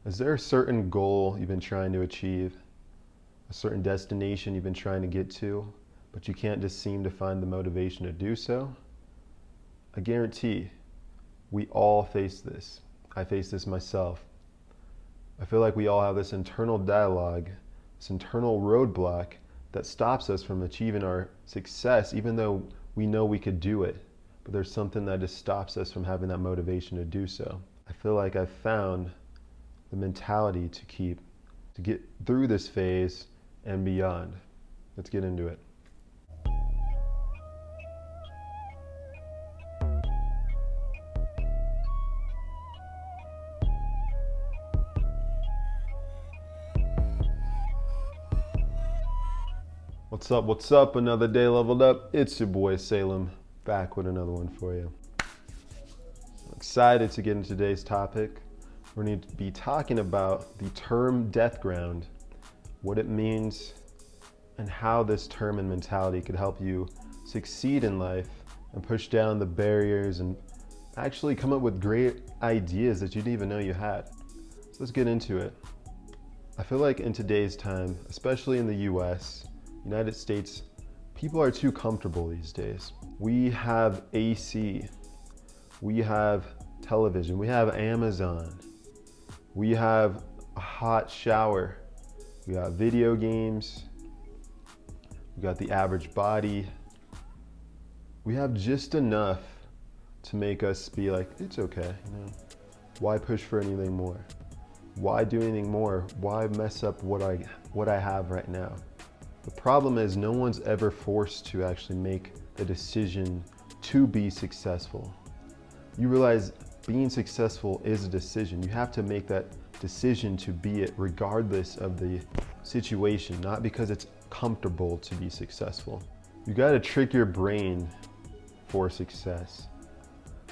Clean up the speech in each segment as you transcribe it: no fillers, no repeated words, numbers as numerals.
Is there a certain goal you've been trying to achieve? A certain destination you've been trying to get to, but you can't just seem to find the motivation to do so? I guarantee we all face this. I face this myself. I feel like we all have this internal dialogue, this internal roadblock that stops us from achieving our success, even though we know we could do it. But there's something that just stops us from having that motivation to do so. I feel like I've found the mentality to get through this phase and beyond. Let's get into it. What's up? Another day leveled up. It's your boy Salem, back with another one for you. I'm excited to get into today's topic. We're going to be talking about the term death ground, what it means, and how this term and mentality could help you succeed in life and push down the barriers and actually come up with great ideas that you didn't even know you had. So let's get into it. I feel like in today's time, especially in the US, United States, people are too comfortable these days. We have AC, we have television, we have Amazon, we have a hot shower, we got video games, we got the average body. We have just enough to make us be like, it's okay, Why push for anything more? Why do anything more? Why mess up what I have right now? The problem is no one's ever forced to actually make the decision to be successful. You realize being successful is a decision. You have to make that decision to be it regardless of the situation, not because it's comfortable to be successful. You got to trick your brain for success.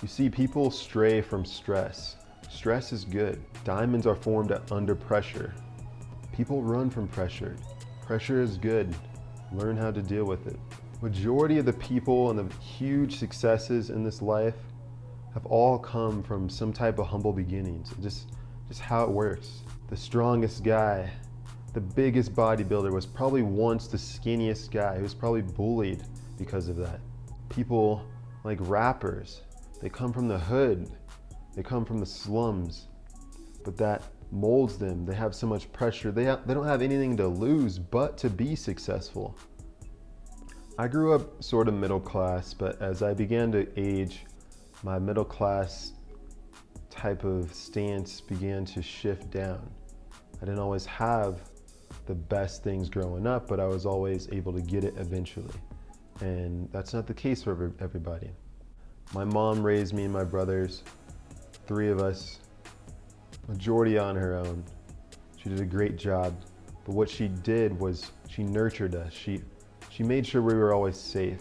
You see, people stray from stress. Stress is good. Diamonds are formed under pressure. People run from pressure. Pressure is good. Learn how to deal with it. Majority of the people and the huge successes in this life have all come from some type of humble beginnings. Just how it works. The strongest guy, the biggest bodybuilder was probably once the skinniest guy. He was probably bullied because of that. People like rappers, they come from the hood. They come from the slums, but that molds them. They have so much pressure. They don't have anything to lose but to be successful. I grew up sort of middle class, but as I began to age, my middle class type of stance began to shift down. I didn't always have the best things growing up, but I was always able to get it eventually. And that's not the case for everybody. My mom raised me and my brothers, three of us, majority on her own. She did a great job, but what she did was she nurtured us. She made sure we were always safe.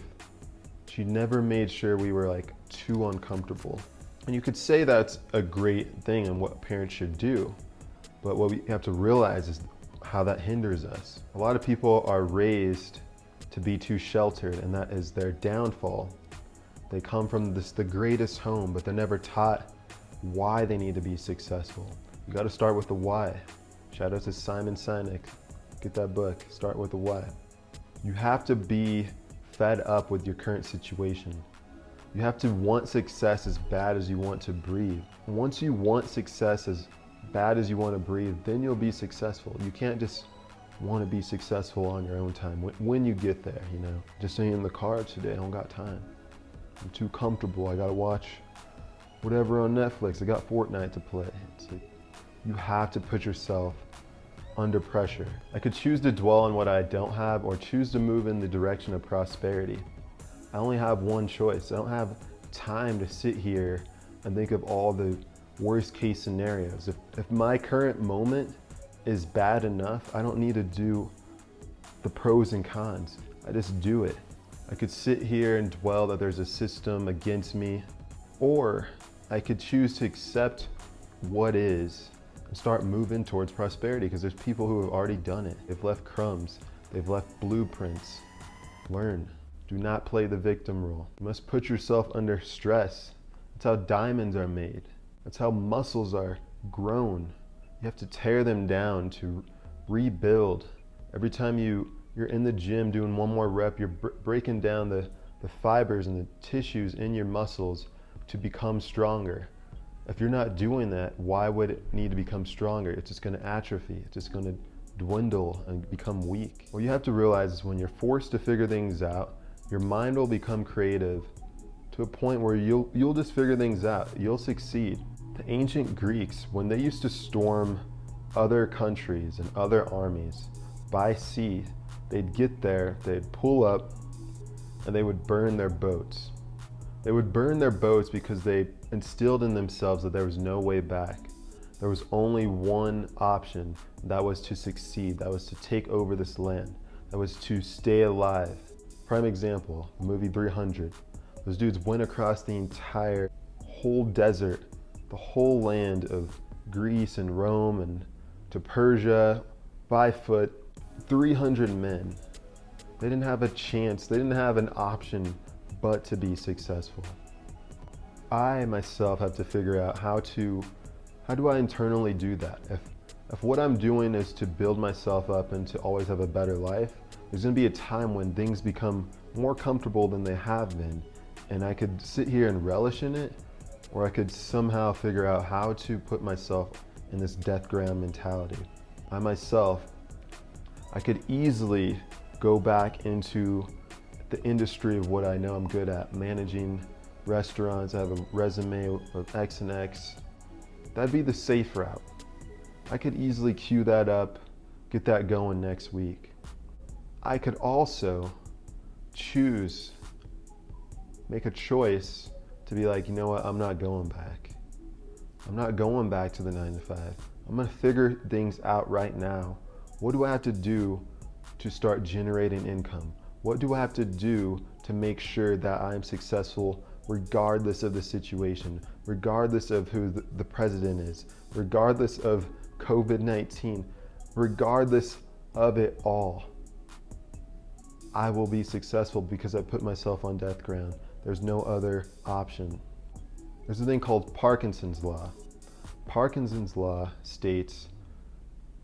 She never made sure we were like too uncomfortable. And you could say that's a great thing and what parents should do, but what we have to realize is how that hinders us. A lot of people are raised to be too sheltered, and that is their downfall. They come from the greatest home, but they're never taught why they need to be successful. You got to start with the why. Shout out to Simon Sinek. Get that book. Start with the why. You have to be fed up with your current situation. You have to want success as bad as you want to breathe. And once you want success as bad as you want to breathe, then you'll be successful. You can't just want to be successful on your own time when you get there, Just saying in the car today, I don't got time. I'm too comfortable. I got to watch whatever on Netflix. I got Fortnite to play. It's like, you have to put yourself under pressure. I could choose to dwell on what I don't have or choose to move in the direction of prosperity. I only have one choice. I don't have time to sit here and think of all the worst case scenarios. If my current moment is bad enough, I don't need to do the pros and cons. I just do it. I could sit here and dwell that there's a system against me, or I could choose to accept what is and start moving towards prosperity, because there's people who have already done it. They've left crumbs. They've left blueprints. Learn. Do not play the victim role. You must put yourself under stress. That's how diamonds are made. That's how muscles are grown. You have to tear them down to rebuild. Every time you're in the gym doing one more rep, you're breaking down the fibers and the tissues in your muscles to become stronger. If you're not doing that, why would it need to become stronger? It's just going to atrophy. It's just going to dwindle and become weak. What you have to realize is when you're forced to figure things out, your mind will become creative to a point where you'll just figure things out. You'll succeed. The ancient Greeks, when they used to storm other countries and other armies by sea, they'd get there, they'd pull up, and they would burn their boats. They would burn their boats because they instilled in themselves that there was no way back. There was only one option, and that was to succeed. That was to take over this land. That was to stay alive. Prime example, movie 300. Those dudes went across the entire whole desert, the whole land of Greece and Rome and to Persia by foot, 300 men. They didn't have a chance, they didn't have an option but to be successful. I myself have to figure out how do I internally do that? If what I'm doing is to build myself up and to always have a better life, there's gonna be a time when things become more comfortable than they have been. And I could sit here and relish in it, or I could somehow figure out how to put myself in this death ground mentality. I myself, I could easily go back into the industry of what I know I'm good at, managing restaurants. I have a resume of X and X. That'd be the safe route. I could easily queue that up, get that going next week. I could also make a choice to be like, you know what, I'm not going back. I'm not going back to the 9 to 5. I'm gonna figure things out right now. What do I have to do to start generating income? What do I have to do to make sure that I'm successful regardless of the situation, regardless of who the president is, regardless of COVID-19, regardless of it all? I will be successful because I put myself on death ground. There's no other option. There's a thing called Parkinson's Law. Parkinson's Law states,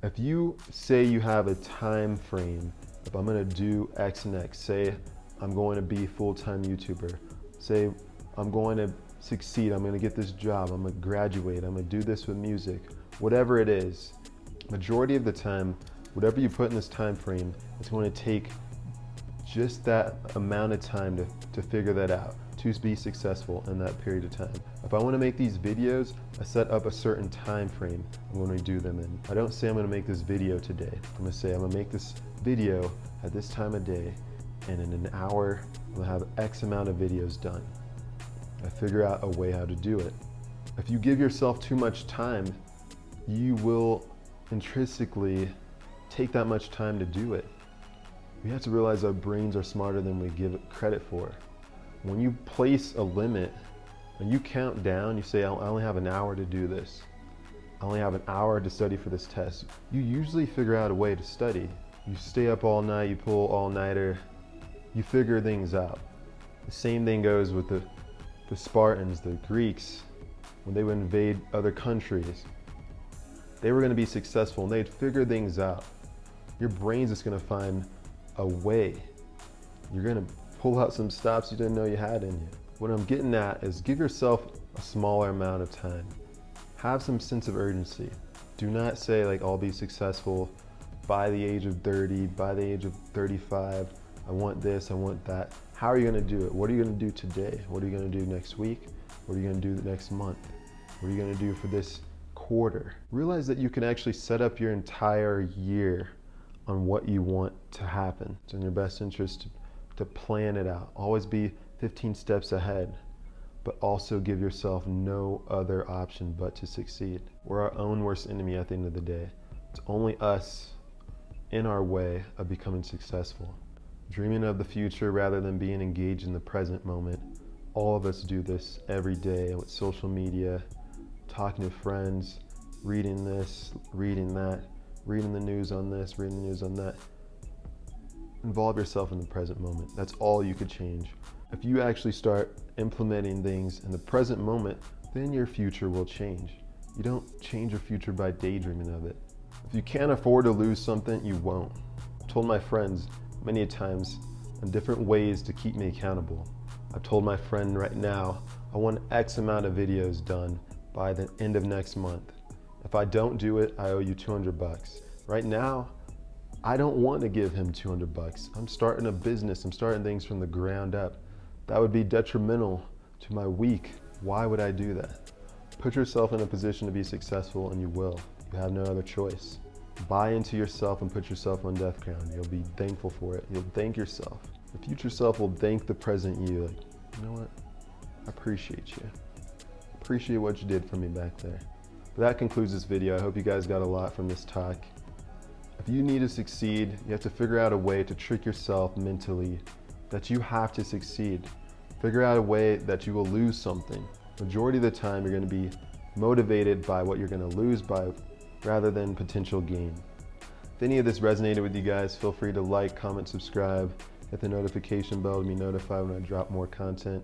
if you say you have a time frame, if I'm gonna do X and X, say I'm going to be a full-time YouTuber, say I'm going to succeed, I'm gonna get this job, I'm gonna graduate, I'm gonna do this with music, whatever it is, majority of the time, whatever you put in this time frame, it's going to take just that amount of time to figure that out, to be successful in that period of time. If I want to make these videos, I set up a certain time frame I'm going to do them in. I don't say I'm going to make this video today. I'm going to say I'm going to make this video at this time of day, and in an hour, I'm going to have X amount of videos done. I figure out a way how to do it. If you give yourself too much time, you will intrinsically take that much time to do it. We have to realize our brains are smarter than we give it credit for. When you place a limit, when you count down, you say, I only have an hour to do this. I only have an hour to study for this test. You usually figure out a way to study. You stay up all night, you pull all-nighter, you figure things out. The same thing goes with the Spartans, the Greeks, when they would invade other countries. They were gonna be successful and they'd figure things out. Your brain's just gonna find a way. You're gonna pull out some stops you didn't know you had in you. What I'm getting at is give yourself a smaller amount of time. Have some sense of urgency. Do not say like, I'll be successful by the age of 30, by the age of 35. I want this, I want that. How are you gonna do it? What are you gonna do today? What are you gonna do next week? What are you gonna do the next month? What are you gonna do for this quarter? Realize that you can actually set up your entire year on what you want to happen. It's in your best interest to plan it out. Always be 15 steps ahead, but also give yourself no other option but to succeed. We're our own worst enemy at the end of the day. It's only us in our way of becoming successful. Dreaming of the future rather than being engaged in the present moment. All of us do this every day with social media, talking to friends, reading this, reading that, reading the news on this, reading the news on that. Involve yourself in the present moment. That's all you could change. If you actually start implementing things in the present moment, then your future will change. You don't change your future by daydreaming of it. If you can't afford to lose something, you won't. I've told my friends many times in different ways to keep me accountable. I've told my friend right now, I want X amount of videos done by the end of next month. If I don't do it, I owe you 200 bucks. Right now, I don't want to give him 200 bucks. I'm starting a business. I'm starting things from the ground up. That would be detrimental to my week. Why would I do that? Put yourself in a position to be successful and you will. You have no other choice. Buy into yourself and put yourself on death ground. You'll be thankful for it. You'll thank yourself. The future self will thank the present you. Like, you know what? I appreciate you. Appreciate what you did for me back there. But that concludes this video. I hope you guys got a lot from this talk. If you need to succeed, you have to figure out a way to trick yourself mentally that you have to succeed. Figure out a way that you will lose something. Majority of the time, you're going to be motivated by what you're going to lose by rather than potential gain. If any of this resonated with you guys, feel free to like, comment, subscribe, hit the notification bell to be notified when I drop more content.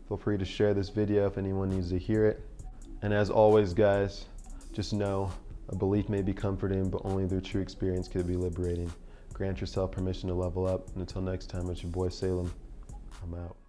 Feel free to share this video if anyone needs to hear it. And as always, guys, just know a belief may be comforting, but only through true experience can it be liberating. Grant yourself permission to level up. And until next time, it's your boy Salem. I'm out.